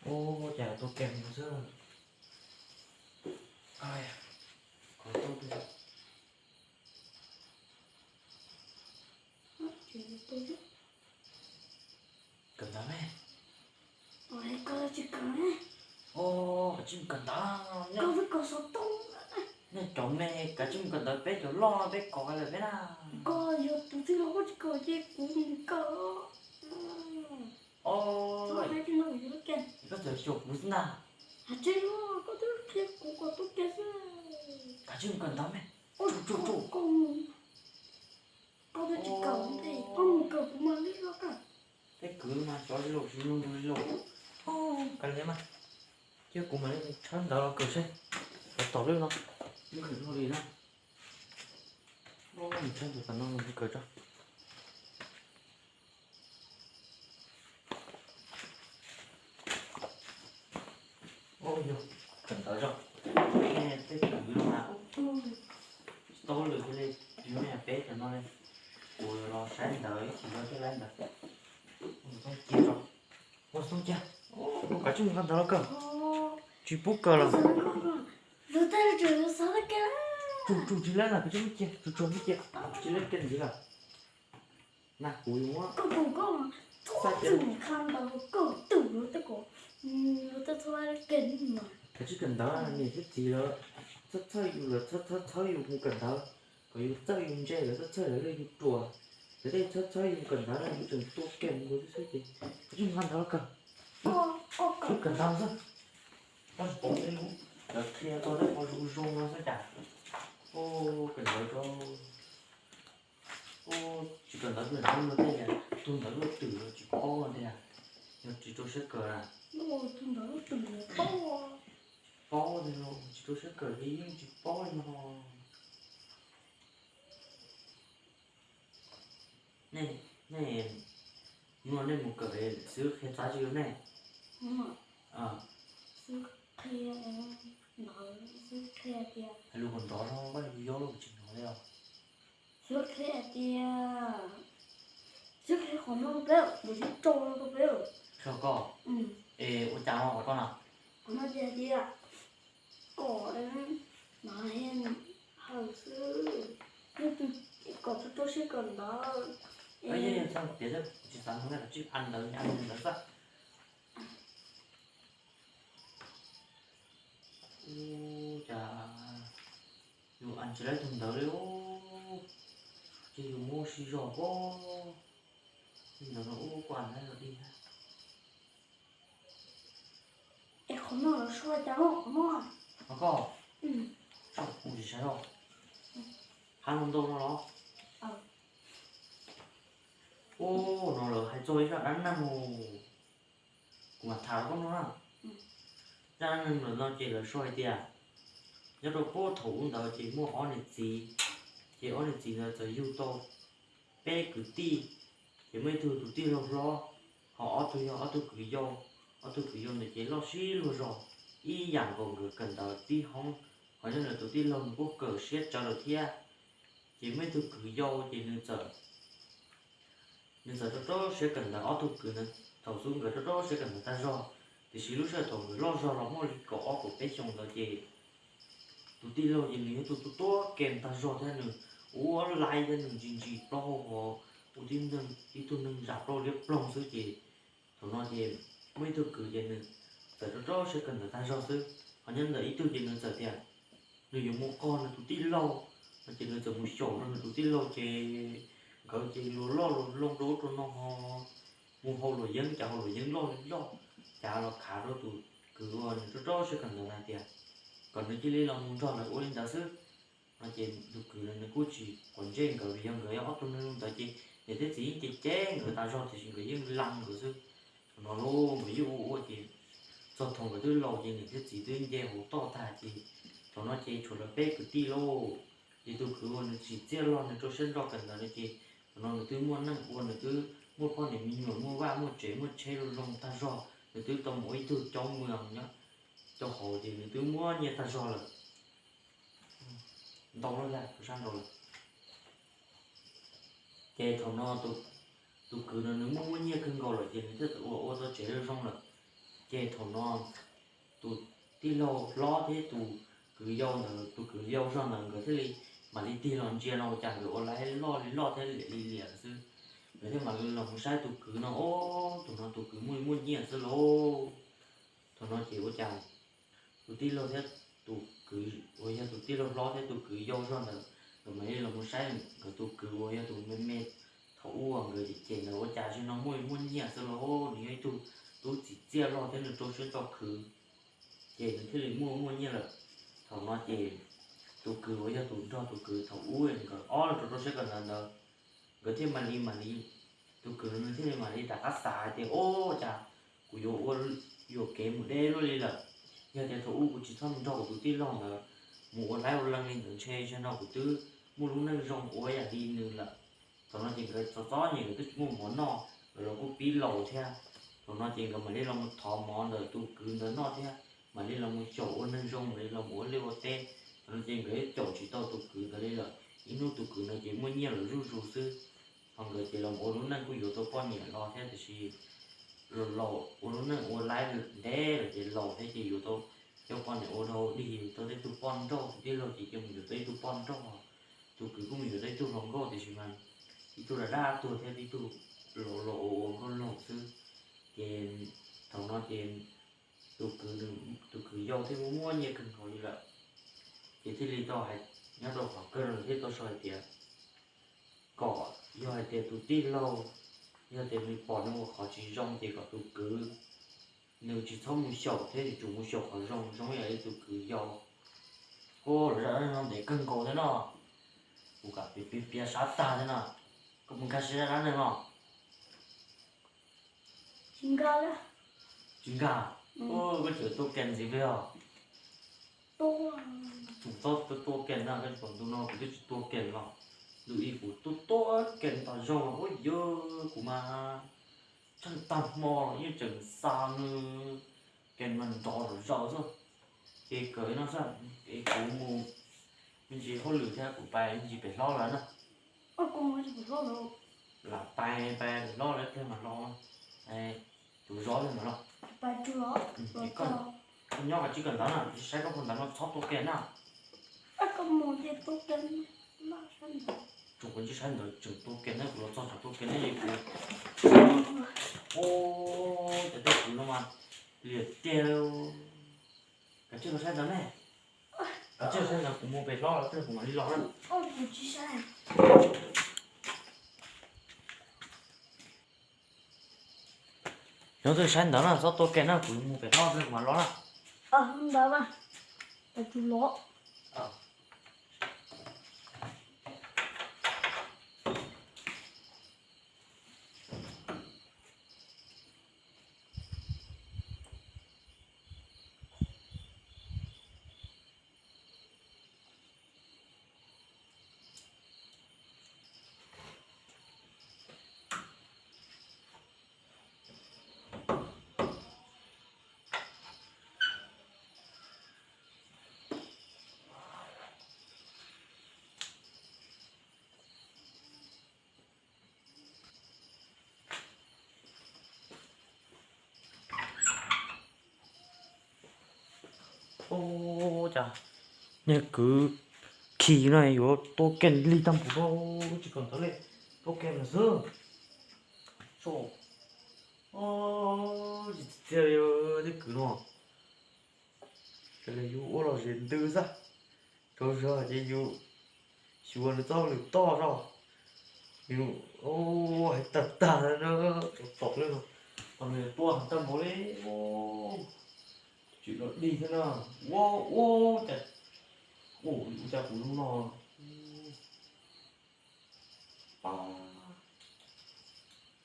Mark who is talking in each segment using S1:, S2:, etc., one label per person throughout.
S1: Ô chả tôi kèm một sữa ai có tôi đi
S2: Chuyện tôi biết.
S1: cần lắm ấy.
S2: Ở đây có chỉ cần ấy.
S1: Ô chim cần đó nhá
S2: Có với có số tung.
S1: nè chồng này cả chim cần đó bé chỗ lo bé coi là bé nào
S2: Có giờ tụi tôi nó có chỉ có gì cũng có. Có
S1: ôi
S2: hai cái nó gì đó kìa.
S1: có thể chụp mu슨 nào
S2: Chứ nó có thứ kia cũng có tốt kia.
S1: cả chim cần đó mẹ
S2: Ôi
S1: chụp
S2: con. Có thứ chỉ cần thì con một cậu cũng mang đi đó cả.
S1: cái cứ mà cho đi lộ ô cần đấy mà chứ cũng mới chọn đó là cửa xe tỏ lên nó nhưng mà nó đi đâu nó mình xem được phần nó mình cửa cho ôi vô cần tới rồi nghe cái cửa luôn mà tôi lười cái lên nếu nhà bé cho nó lên ui nó sáng tới chỉ có cái lên được xong chia rồi ôi xong chưa cả chúng con đó cơ chỉ bút cờ là
S2: Rồi ta rồi sao đó kia.
S1: chú chỉ lên là cái chú kia chú kia chỉ lên cái gì là nè cùi quá
S2: Có
S1: sao
S2: tự khăn đó có tự nó ta có nó ta thôi cái mà.
S1: cái chú cần đó là gì cái gì đó rất chơiอยู่là rất chơiอยู่cũng cần đó cóอยู่chơiอยู่chơi là rất chơi là lênอยู่chùa thế đây rất chơiอยู่cần đó là những trường tu kèm với cái gì cái chú con đó cơ chú cần đó rất con bố đi luôn đợt kia tôi đã có rung nó sẽ chả ô cần đó cho ô chỉ cần nói chuyện không nói đây là tôi nói luật tử chỉ có con đây à nhưng chỉ tôi sẽ cờ à
S2: Nó tôi nói từ to.
S1: có đây luôn chỉ tôi sẽ cờ đi chỉ có mà này này mua nên một cờ về xứ khen giá chưa này
S2: Sức khe nói sức khe kia.
S1: hay luôn còn đó nó bắt đầu vô luôn chỉ nói đâu
S2: Sức khe kia. Sức khe còn nó béo, để sức trâu nó béo.
S1: sao có ê ôi chào họ con nào
S2: Nó kia kia. Có đấy nó hen hầu sư. Nhưng có tôi sẽ cần đó.
S1: ấy chứ sao để cho chỉ sáng hôm nay là chứ ăn được rất ô chà dù ăn chỉ lấy thùng đỡ đấy ô chỉ dù mua xì giò có nhưng nó ô quản hay là đi ha
S2: Em không nói là xoay cháu không nói.
S1: nó có sao cũng chỉ sai đâu hai môn đâu nó đó ô nó là hay chơi ra đánh năm mù cũng mà thả con nó nào ra nên là nó chỉ là xoay tiền nhớ đâu có thủ đó chỉ mua on này gì chỉ on này gì là chỉ yêu to bé cứ ti chỉ mấy thứ tụi ti lo họ tụi cứ vô để chỉ lo xí luôn rồi ý dạng của người cần đó ti không họ cho là tụi ti lo một cờ xét cho được thia chỉ mấy thứ cứ vô chỉ nên giờ đó sẽ cần là auto cứ nên thầu xuống người đó sẽ cần người ta rồi thì chỉ lúc sau thầu người lo rồi là mỗi có của bé chồng rồi thì tụi ti lo gì nữa tụi to kèm ta rồi thế nữa ủa lại thế nữa gì to họ tụi tin đừng đi tụi đừng giặt rồi liếp lòng số gì tụi nó thì mấy thứ cứ gì nữa giờ đó sẽ cần người ta rồi chứ họ nhân là ý tư gì nữa giờ thì nếu như một con là tụi ti lo mà chỉ là giờ một chỗ là tụi ti lo thì có chỉ lo lông đố cho nó mua hồ rồi dân chả hồ rồi dân lo chả là khá rồi tụi cứ rồi đó sẽ cần người ta tiền còn nếu chỉ lấy lòng cho là ôi lên giáo sư mà chỉ được cứ là nó cũng chỉ còn trên cái việc người óc trong nó tại chỉ để thế gì chỉ chế người ta cho thì người dân lăng người sư nó lô ví dụ thì cho thằng cái thứ lò gì này thế gì thứ gì hồ to ta thì nó chỉ chủ là bé cái tí lô thì tôi cứ nó chỉ chế lo nó cho sinh ra cần là chỉ nó thứ mua năng nó thứ mua con này mình mua ba mua chế lông ta cho rồi thứ tao mỗi thứ trong mường nhá cho hồ thì mình cứ mua như ta cho là đau nó ra sang rồi cái thằng nó tụ cứ nó mua như cưng gọi là thì mình rất ô tô chế được xong rồi chế thằng nó tụ tí lâu lo thế tụ cứ yêu nữa tụ cứ yêu xong là cái thế mà đi tí lòng chia nó chẳng được lại lo thế liền chứ vậy thế mà lòng sai tụ cứ nó ô tụ cứ muốn nhiên chứ lô thằng nó chịu chàng tụ tí lâu thế tụ cứ ôi tụ tí lâu lo thế tụ cứ yêu xong là rồi mấy lòng sai rồi tụ cứ ôi tụ mê thấu uổng người chỉ nó chả chứ nó muốn nhiên chứ lô thì ấy tụ chỉ chia lo thế là tôi sẽ cho cứ chị thì là mua như là thằng nó chị tụ cười với tụ cho tụ cười thằng uống còn ó tụ sẽ cần là cái thêm mà đi tụ cười nó thế mà đi đặt cá xài thì ô chà của yo kém một đêm luôn đi là giờ thì thằng uống của chị thằng đó tụ tí lòng là mua lái một lần lên chơi cho nó của tứ mua lúc nâng rong ôi à đi nữa là thằng nó chỉ cái gió nhiều cái mua món nọ rồi nó cũng bí lẩu theo thằng nó chỉ có mà đi làm một thò món rồi tụ cười nó theo mà đây là một chỗ nên rong đây là một leo tên nó trên cái chỗ chỉ tao tụ cử ở đây là ít lúc tụ cử nó chỉ muốn nhiều là rú sư còn người chỉ là một lúc năng cũng yếu tố quan nhẹ lo thế thì lẩu một lúc năng một lái được thế là chỉ lẩu thế thì yếu tố cho quan nhẹ ô đâu đi tới đây tụ quan đâu đi lâu chỉ cho mình được tới tụ quan đâu tụ cử cũng mình được tới tụ lòng go thì chỉ mà thì tụ là đa tụ thế thì tụ lẩu sư thì thằng nó thì tụ cứ dâu thì mua nhiều cần hỏi là thì thế lý do hay nhớ đâu khoảng cơ rồi thế tôi soi tiền cỏ do hay tiền tụ tin lâu do tiền mình bỏ nó một khó chỉ rong thì có tụ cứ nếu chỉ thông một sầu thế thì chủ một sầu khó rong vậy tụ cứ dâu ô ra nó để cân cổ thế nào cũng cả bị sát ta thế nào cũng cả sẽ ra nữa nào
S2: chính cao đó
S1: chính cả ô cái chỗ tôi kèm gì vậy hả
S2: to
S1: chúng tôi kèm nào cái phần tôi nó cái tôi kèm vào lưu ý của tôi kèm tao rong ôi dơ của mà chân tạm mò như chẳng sao nữa kèm mình to rồi rõ rồi cái cưới nó sao cái cố mù mình chỉ không lừa theo của bài mình chỉ phải lo lắng à
S2: con mới chỉ lo đâu
S1: là bài lo lắng thêm mà lo này chủ gió lên mà lo
S2: bài chưa lo
S1: con nhóc chỉ cần đó là sẽ có phần nó sót tôi kén nào
S2: con muốn thì tôi kén là sao
S1: chủ quân chỉ sang rồi chủ tôi kén này của nó cho tôi kén này gì của ô để tôi cũng nó mà liệt tiêu cái chưa có sang đó này cái chưa sang là cũng mua về lo là tôi cũng đi lo đó
S2: ôi chỉ sai
S1: nếu tôi sang đó là do tôi kén nào cũng mua về lo tôi mà lo là
S2: không đó mà phải chú lo
S1: ô chà nhớ cứ khi này yo tôi kén ly tâm của tôi chỉ còn tới đây tôi kén là dơ số ô 진짜 yo thế cứ nó cái này yo là chuyện tư ra tôi giờ thì yo chùa nó to được to rồi yo ô hay tạt nó phọc lên rồi còn này tua hàng trăm bố đấy ô chuyện nó đi thế nào ô chặt ô chặt của nó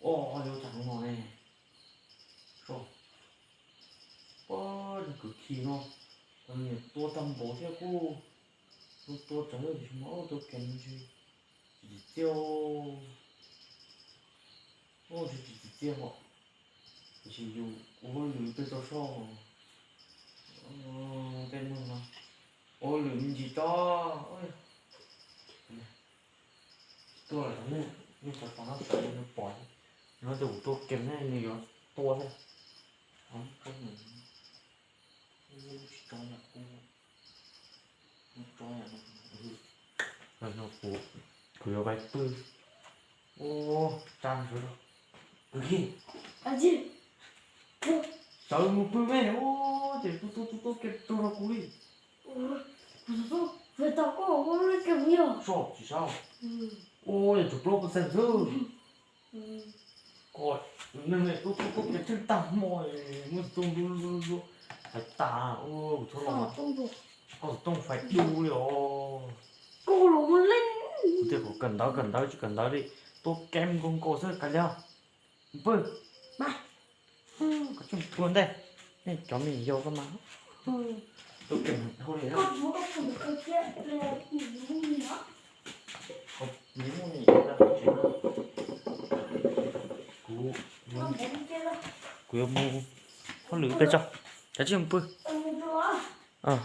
S1: ô yêu chặt nó này rồi ô cứ khi nó còn này tua trăm bố theo cô tua trả lời thì máu tôi kèm gì chỉ tiêu ô chỉ tiêu họ chỉ dùng ô lưỡi tôi cho sau cái mông mà ôi lưỡi gì to ôi tôi là nó nhưng phải nó sợ nó bỏ nó đủ tôi kèm này nhiều to thế không không mình cho nhà cô cho nhà rồi nó của bài tư ô trang rồi đó kì
S2: 아직
S1: sao một bữa mẹ ô để tôi kẹp tôi nó cúi
S2: 무서워 왜 닦아 오늘 게 뭐야
S1: sao chỉ sao ô để chụp lốp sen dư coi nên này tôi cái chân tắm mồi muốn tung phải tả ô thôi
S2: 아
S1: mà
S2: 똥도
S1: tung phải đu rồi
S2: 꼬로 몰래
S1: thì cũng cần đó chỉ cần đó đi tôi kem con cô rất cả nhau vâng
S2: mà
S1: có chung luôn đây này cho mình vô cái má tôi kèm thôi đấy
S2: có 뭐가 보면 그게 왜 이놈이야
S1: nếu mà nhìn ra chuyện cú
S2: 나 멍게라
S1: cú mua có lửa cái cho cái chứ không bự
S2: 너무 좋아
S1: ờ